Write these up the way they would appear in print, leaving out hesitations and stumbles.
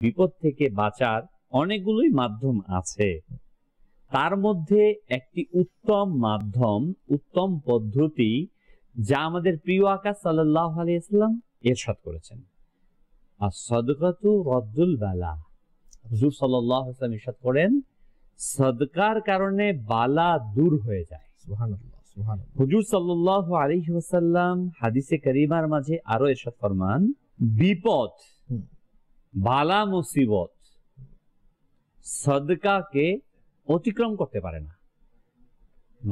বিপদ থেকে বাঁচার অনেকগুলোই মাধ্যম আছে, তার মধ্যে একটি উত্তম মাধ্যম, উত্তম পদ্ধতি যা আমাদের প্রিয় আকা সাল্লাল্লাহু আলাইহি ওয়াসাল্লাম ইরশাদ করেছেন, as-সাদকাতু রাদ্দুল বালা। হুজুর সাল্লাল্লাহু আলাইহি ওয়াসাল্লাম ইরশাদ করেন, সাদকার কারণে বালা দূর হয়ে যায়। সুবহানাল্লাহ, সুবহানাল্লাহ। হুজুর সাল্লাল্লাহু আলাইহি ওয়াসাল্লাম হাদিসে কারীমার মাঝে আরো ইরশাদ ফরমান, বিপদ, বালা, মুসিবত সাদকাকে অতিক্রম করতে পারে না।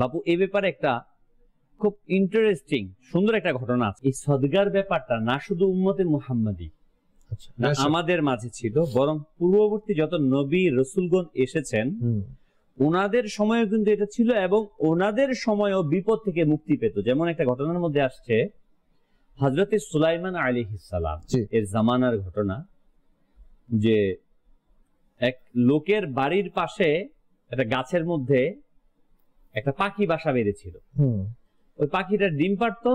বাবু, এই ব্যাপারে একটা খুব ইন্টারেস্টিং সুন্দর একটা ঘটনা আছে। এই সাদকার ব্যাপারটা না শুধু উম্মতে মুহাম্মাদি না আমাদের মাঝে ছিল, বরং পূর্ববর্তী যত নবী রাসূলগণ এসেছেন ওনাদের সময়ও কিন্তু এটা ছিল, এবং ওনাদের সময়ও বিপদ থেকে মুক্তি পেত। যেমন একটা ঘটনার মধ্যে আসছে, হযরতে সুলাইমান আলাইহিস সালাম এর জামানার ঘটনা, যে এক লোকের বাড়ির পাশে একটা গাছের মধ্যে একটা পাখি বাসা বেঁধেছিল। ওই পাখিটা ডিম পারতো,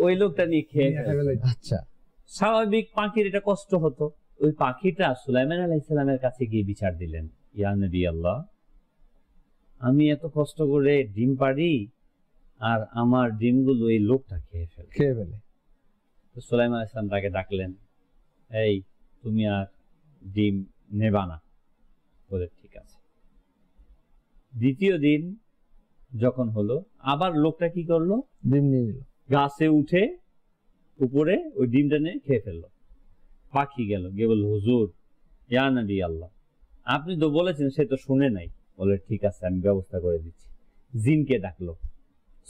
ওই লোকটা নিয়ে খেয়ে ফেলে। আচ্ছা, স্বাভাবিক পাখির এটা কষ্ট হতো। ওই পাখিটা সুলাইমান আলাইহিস সালামের কাছে গিয়ে বিচার দিলেন, ইয়া নবী আল্লাহ, আমি এত কষ্ট করে ডিম পারি আর আমার ডিমগুলো এই লোকটা খেয়ে ফেলে। তো সুলাইমান আলাইহিস সালাম তাকে ডাকলেন, এই তুমি আর ডিম নেবা না? বলে ঠিক আছে। দ্বিতীয় দিন যখন হলো, আবার লোকটা কি করলো, ডিম নিয়ে নিল, গাছে উঠে উপরে ওই ডিমটা নিয়ে খেয়ে ফেললো। পাখি গেল, গিয়ে বলল, হুজুর, ইয়া নবী আল্লাহ, আপনি তো বলেছেন, সে তো শুনে নাই। বলে ঠিক আছে, আমি ব্যবস্থা করে দিচ্ছি। জিনকে ডাকলো।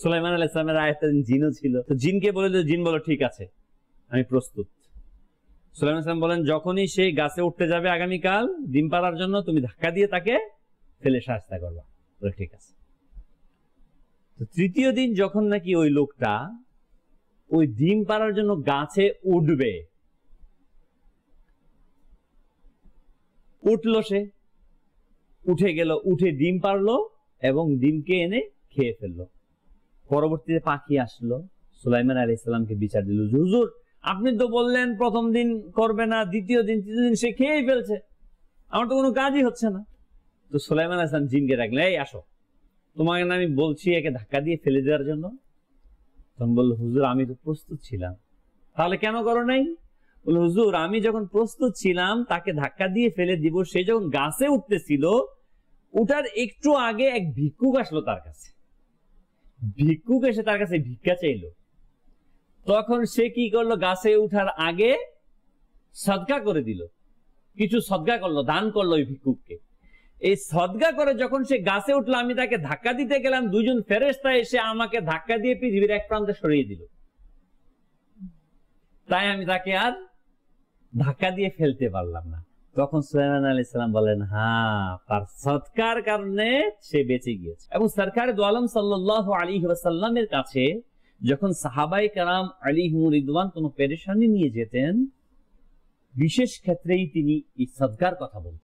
সুলাইমান আলাইহিস সালামের আয়াতে জিনও ছিল, তো জিনকে বলে দিল। জিন বলো ঠিক আছে, আমি প্রস্তুত। সুলাইমান আলাইহিস সালাম বলেন, যখনই সে গাছে উঠতে যাবে আগামীকাল ডিম পাড়ার জন্য, তুমি ধাক্কা দিয়ে তাকে ফেলে শায়েস্তা করবা। বলে ঠিক আছে। তো তৃতীয় দিন যখন নাকি ওই লোকটা ওই ডিম পাড়ার জন্য গাছে উঠবে, উঠলো, সে উঠে গেল, উঠে ডিম পারলো এবং ডিমকে এনে খেয়ে ফেললো। পরবর্তীতে পাখি আসলো, সুলাইমান আলাইহিস সালামকে বিচার দিল, হুজুর, আপনি তো বললেন প্রথম দিন করবে না, দ্বিতীয় দিন, তৃতীয় দিন সে খেয়েই ফেলছে, আমার তো কোনো কাজই হচ্ছে না। তো সুলাইমান আলাইহিস সালাম জিনকে ডাকলেন, এই আসো, তোমাকে না আমি বলছি একে ধাক্কা দিয়ে ফেলে দেওয়ার জন্য? তখন বললো, হুজুর, আমি তো প্রস্তুত ছিলাম। তাহলে কেন করো নাই? বললো, হুজুর, আমি যখন প্রস্তুত ছিলাম তাকে ধাক্কা দিয়ে ফেলে দিব, সে যখন গাছে উঠতেছিল, উঠার একটু আগে এক ভিক্ষুক আসলো তার কাছে। ভিক্ষুক এসে তার কাছে ভিক্ষা চাইলো। তখন সে কি করলো, গাছে উঠার আগে সদকা করে দিল, কিছু সদকা করলো, দান করলো ওই ভিক্ষুককে। এই সদকা করে যখন সে গাছে উঠলো, আমি তাকে ধাক্কা দিতে গেলাম, দুইজন ফেরেশতা এসে আমাকে ধাক্কা দিয়ে পৃথিবীর এক প্রান্তে সরিয়ে দিল। তাই আমি তাকে আর ধাক্কা দিয়ে ফেলতে পারলাম না। তখন সুলাইমান আলাইহিস সালাম বলেন, হ্যাঁ, তার সদকার কারণে সে বেঁচে গিয়েছে। এবং সরকারে দু আলম সাল্লাল্লাহু আলাইহি ওয়াসাল্লামের কাছে যখন সাহাবায়ে কেরাম আলাইহিমুর রিদওয়ান কোনো পেরেশানি নিয়ে যেতেন, বিশেষ ক্ষেত্রেই তিনি এই সদকার কথা বলতেন।